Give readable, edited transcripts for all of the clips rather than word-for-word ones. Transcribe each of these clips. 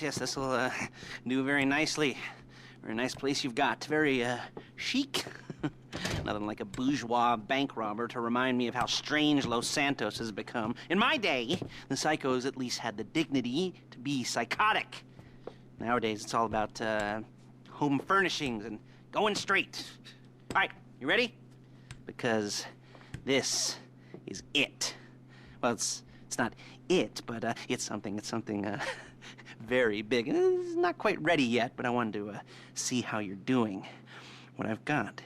Yes, this will do very nicely. Very nice place you've got. Very chic. Nothing like a bourgeois bank robber to remind me of how strange Los Santos has become. In my day, the psychos at least had the dignity to be psychotic. Nowadays, it's all about home furnishings and going straight. All right, you ready? Because this is it. Well, it's not it, but it's something very big. It's not quite ready yet, but I wanted to see how you're doing. What I've got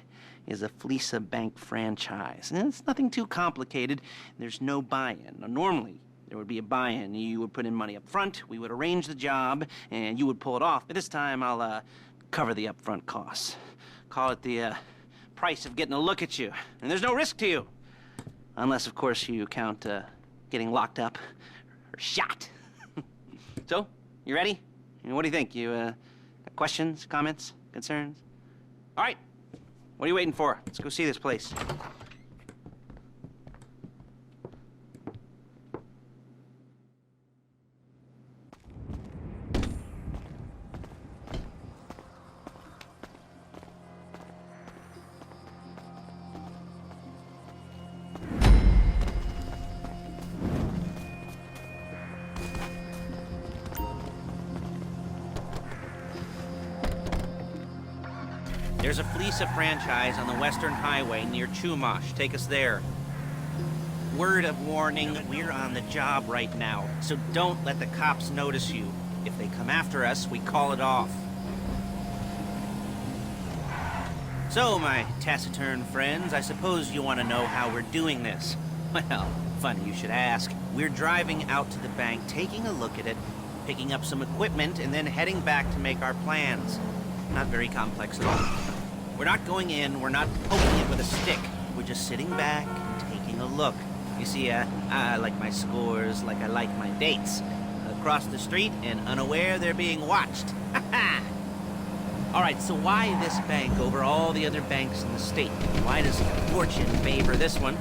is a Fleesa Bank franchise. And it's nothing too complicated. There's no buy-in. Now, normally, there would be a buy-in. You would put in money up front, we would arrange the job, and you would pull it off. But this time, I'll cover the upfront costs. Call it the price of getting a look at you. And there's no risk to you. Unless, of course, you count getting locked up or shot. So, you ready? What do you think? You got questions, comments, concerns? All right. What are you waiting for? Let's go see this place. There's a Fleesa franchise on the Western Highway near Chumash. Take us there. Word of warning, we're on the job right now, so don't let the cops notice you. If they come after us, we call it off. So, my taciturn friends, I suppose you want to know how we're doing this. Well, funny you should ask. We're driving out to the bank, taking a look at it, picking up some equipment, and then heading back to make our plans. Not very complex at all. We're not going in, we're not poking it with a stick. We're just sitting back and taking a look. You see, I like my scores like I like my dates. Across the street and unaware they're being watched. All right, so why this bank over all the other banks in the state? Why does fortune favor this one?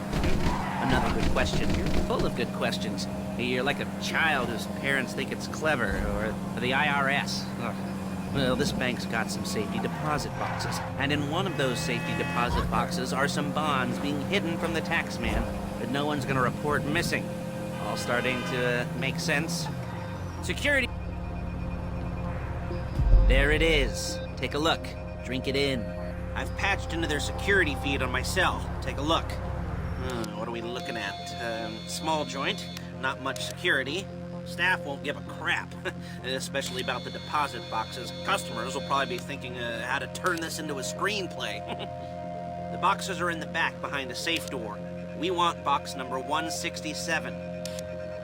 Another good question. You're full of good questions. You're like a child whose parents think it's clever, or the IRS. Ugh. Well, this bank's got some safety deposit boxes, and in one of those safety deposit boxes are some bonds being hidden from the taxman that no one's gonna report missing. All starting to make sense? Security. There it is. Take a look. Drink it in. I've patched into their security feed on my cell. Take a look. What are we looking at? Small joint, not much security. Staff won't give a crap, especially about the deposit boxes. Customers will probably be thinking how to turn this into a screenplay. The boxes are in the back behind a safe door. We want box number 167.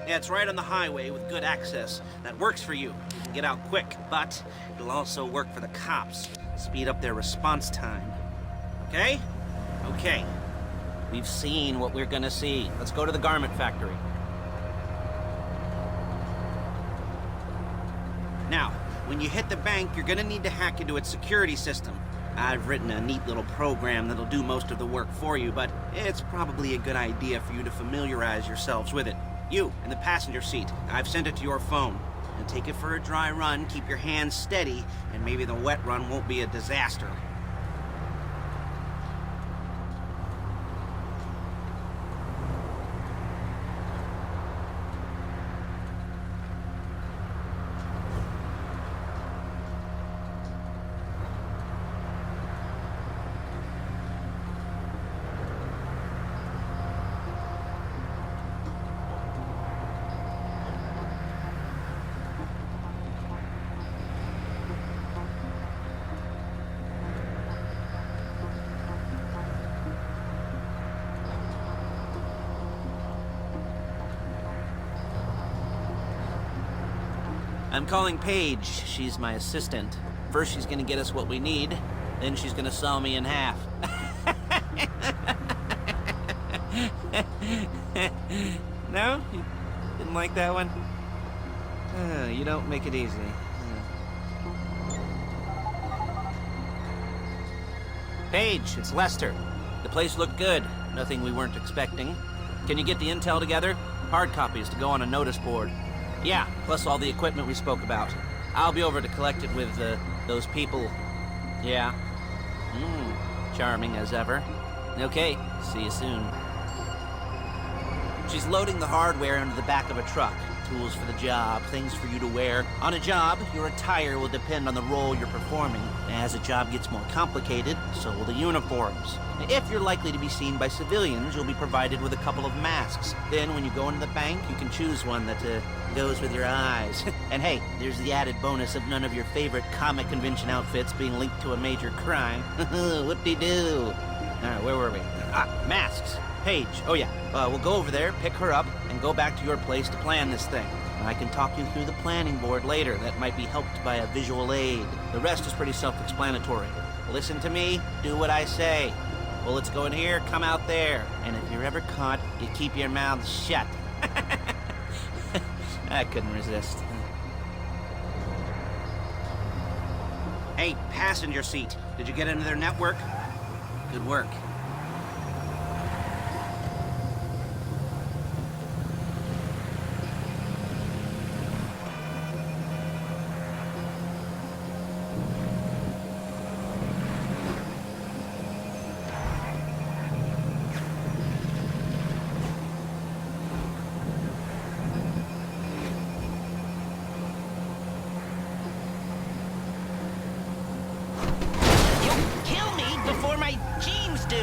Yeah, it's right on the highway with good access. That works for you. You can get out quick, but it'll also work for the cops. Speed up their response time. Okay? Okay. We've seen what we're gonna see. Let's go to the garment factory. Now, when you hit the bank, you're gonna need to hack into its security system. I've written a neat little program that'll do most of the work for you, but it's probably a good idea for you to familiarize yourselves with it. You, in the passenger seat, I've sent it to your phone. And take it for a dry run, keep your hands steady, and maybe the wet run won't be a disaster. I'm calling Paige. She's my assistant. First she's gonna get us what we need, then she's gonna saw me in half. No? You didn't like that one? You don't make it easy. Paige, it's Lester. The place looked good. Nothing we weren't expecting. Can you get the intel together? Hard copies to go on a notice board. Yeah, plus all the equipment we spoke about. I'll be over to collect it with, those people. Yeah. Charming as ever. Okay, see you soon. She's loading the hardware into the back of a truck. Tools for the job, things for you to wear. On a job, your attire will depend on the role you're performing. As the job gets more complicated, so will the uniforms. If you're likely to be seen by civilians, you'll be provided with a couple of masks. Then when you go into the bank, you can choose one that goes with your eyes. And hey, there's the added bonus of none of your favorite comic convention outfits being linked to a major crime. Whoop-de-doo. Alright, where were we? Masks. Paige. Oh yeah, we'll go over there, pick her up, and go back to your place to plan this thing. And I can talk you through the planning board later. That might be helped by a visual aid. The rest is pretty self-explanatory. Listen to me, do what I say. Bullets go in here, come out there. And if you're ever caught, you keep your mouth shut. I couldn't resist. Hey, passenger seat. Did you get into their network? Good work. Before my jeans do!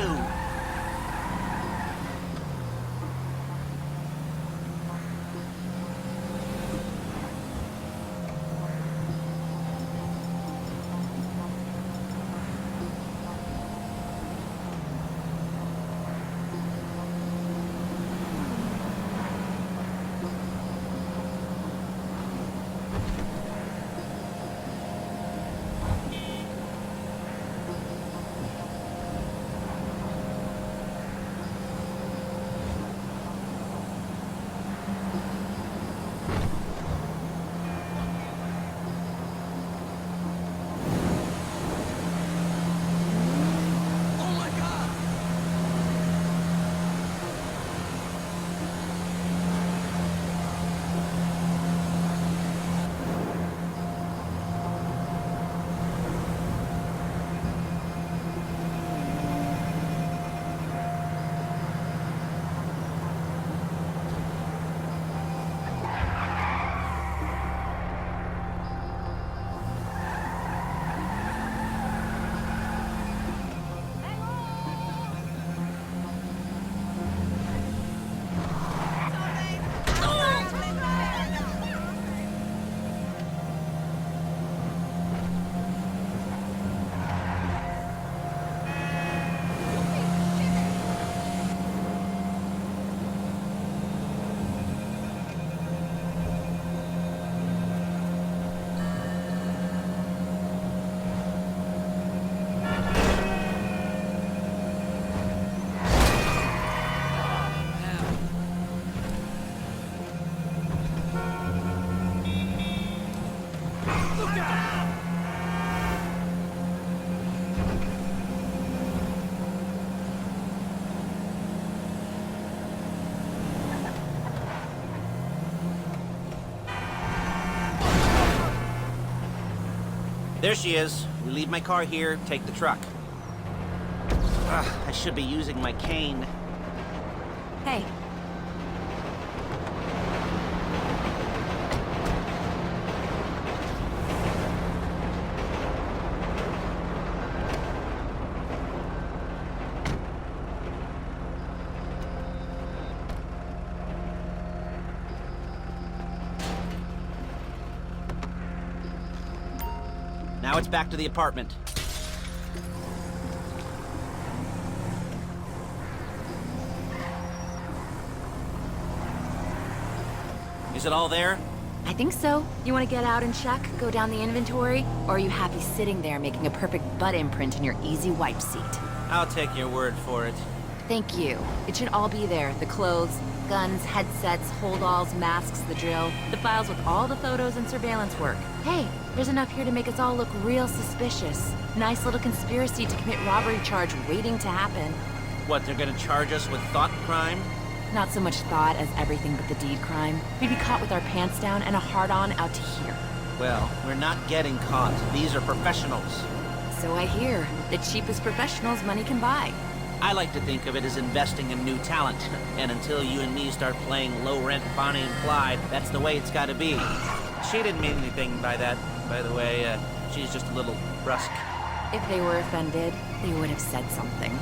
Look out! There she is. We leave my car here, take the truck. I should be using my cane. Hey. Now it's back to the apartment. Is it all there? I think so. You want to get out and check, go down the inventory? Or are you happy sitting there making a perfect butt imprint in your easy wipe seat? I'll take your word for it. Thank you. It should all be there. The clothes, guns, headsets, holdalls, masks, the drill, the files with all the photos and surveillance work. Hey, there's enough here to make us all look real suspicious. Nice little conspiracy to commit robbery charge waiting to happen. What, they're gonna charge us with thought crime? Not so much thought as everything but the deed crime. We'd be caught with our pants down and a hard-on out to here. Well, we're not getting caught. These are professionals. So I hear. The cheapest professionals money can buy. I like to think of it as investing in new talent. And until you and me start playing low-rent Bonnie and Clyde, that's the way it's gotta be. She didn't mean anything by that, by the way. She's just a little brusque. If they were offended, they would have said something.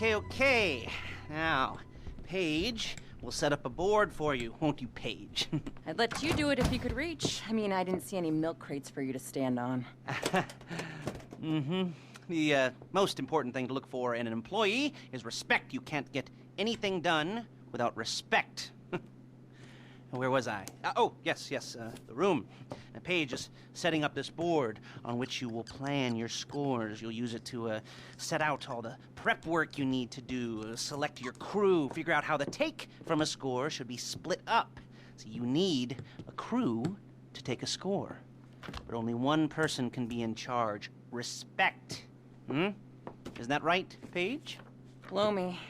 Okay. Now, Paige, we'll set up a board for you, won't you, Paige? I'd let you do it if you could reach. I mean, I didn't see any milk crates for you to stand on. The most important thing to look for in an employee is respect. You can't get anything done without respect. Where was I? Yes, the room. Now, Paige is setting up this board on which you will plan your scores. You'll use it to set out all the prep work you need to do, select your crew, figure out how the take from a score should be split up. So you need a crew to take a score. But only one person can be in charge. Respect. Isn't that right, Paige? Blow me.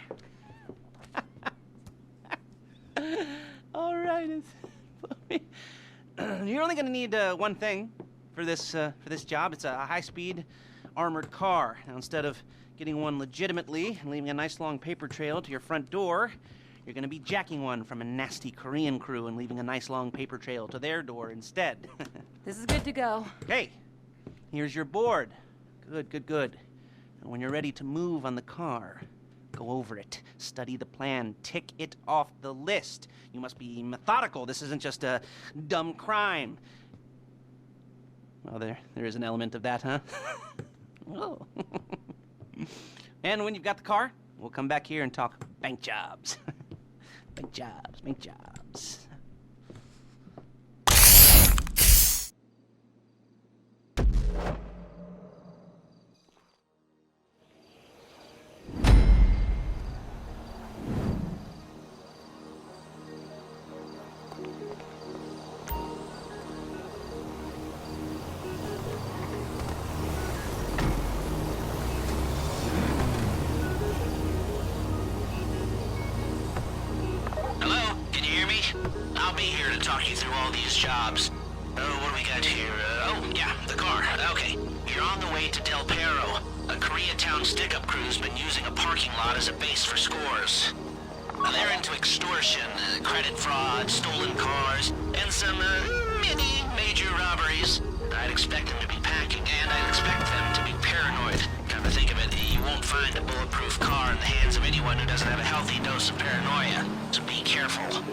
All right, you're only gonna need one thing for this job. It's a high-speed armored car. Now, instead of getting one legitimately and leaving a nice long paper trail to your front door, you're gonna be jacking one from a nasty Korean crew and leaving a nice long paper trail to their door instead. This is good to go. Okay, here's your board. Good. And when you're ready to move on the car, go over it, study the plan, tick it off the list. You must be methodical. This isn't just a dumb crime. Well, there is an element of that, huh? Oh. And when you've got the car, we'll come back here and talk bank jobs. Bank jobs. Hello? Can you hear me? talk you through all these jobs. Oh, what do we got here? Oh, yeah, the car. Okay. You're on the way to Del Perro. A Koreatown stick-up crew's been using a parking lot as a base for scores. They're into extortion, credit fraud, stolen cars, and some, mini major robberies. I'd expect them to be packing, and I'd expect them to be paranoid. Come to think of it, you won't find a bulletproof car in the hands of anyone who doesn't have a healthy dose of paranoia. So be careful.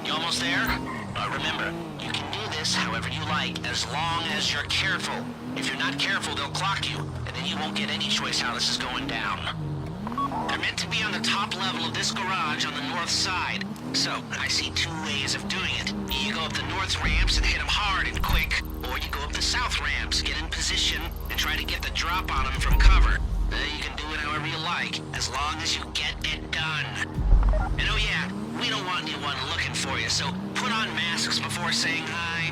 Almost there? Remember, you can do this however you like, as long as you're careful. If you're not careful, they'll clock you, and then you won't get any choice how this is going down. They're meant to be on the top level of this garage on the north side. So, I see two ways of doing it. You go up the north ramps and hit them hard and quick, or you go up the south ramps, get in position, and try to get the drop on them from cover. You can do it however you like, as long as you get it done. And oh yeah, we don't want anyone looking for you, so put on masks before saying hi.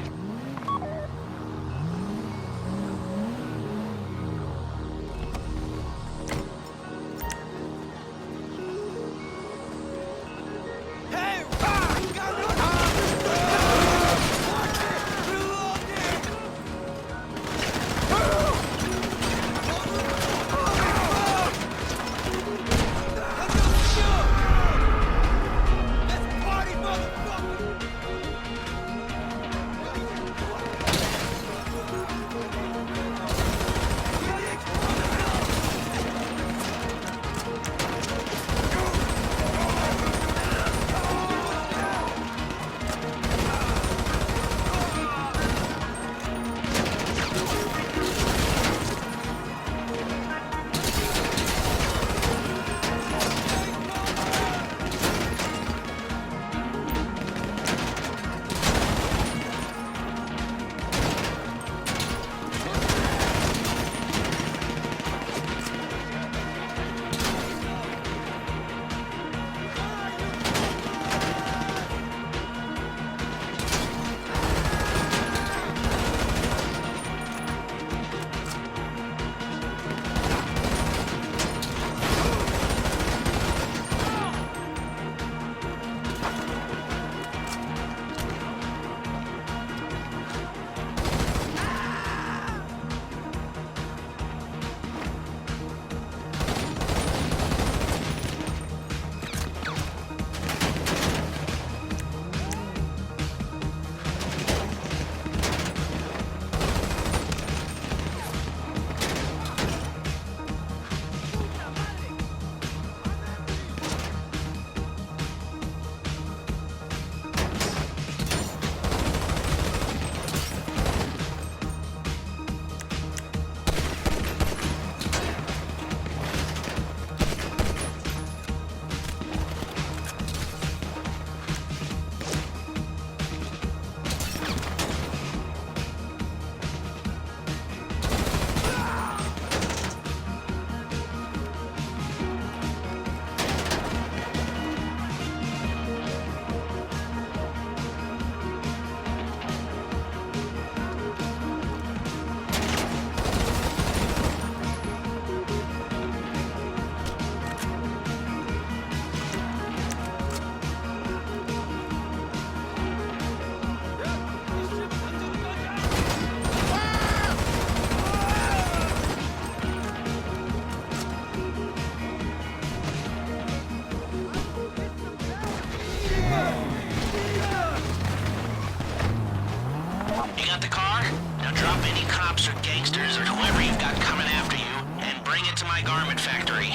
You got the car? Now drop any cops or gangsters or whoever you've got coming after you and bring it to my garment factory.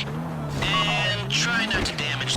And try not to damage...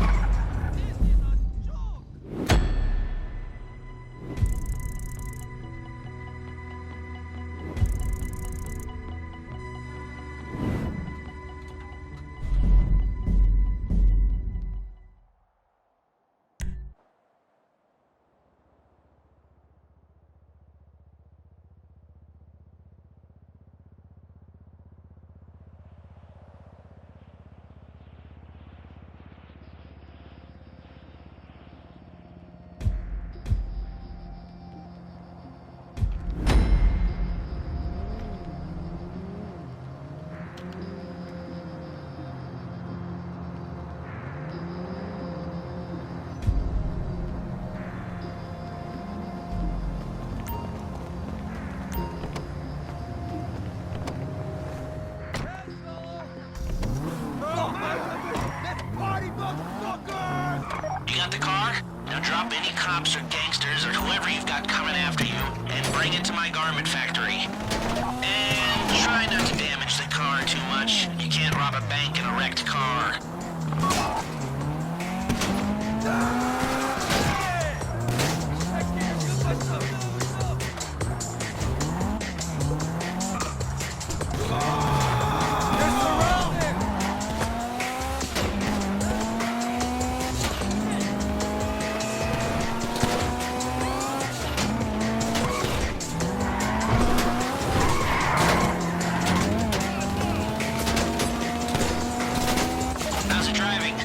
You got the car? Now drop any cops or gangsters or whoever you've got coming after you and bring it to my garment factory. And try not to damage the car too much. You can't rob a bank in a wrecked car. How's it driving?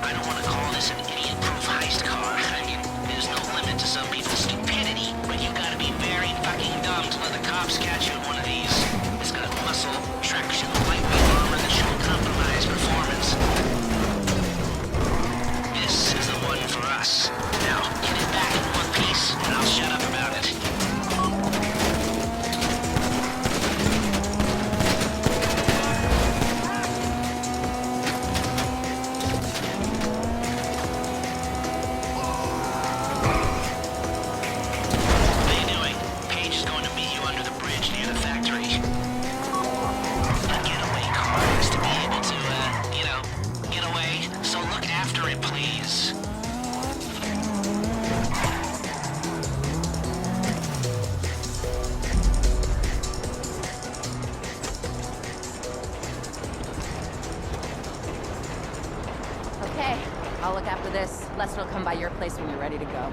I don't want to call this an idiot-proof heist car. I mean, there's no limit to some people's stupidity, but you've got to be very fucking dumb to let the cops catch you in one of these. It's got muscle, traction, lightweight armor that shouldn't compromise performance. This is the one for us. Now, get it back in one piece, and I'll shut up about it. What are you doing? Paige is going to meet you under the bridge near the factory. A getaway car has to be able to, get away. So look after it, please. Okay, I'll look after this. Lester will come by your place when you're ready to go.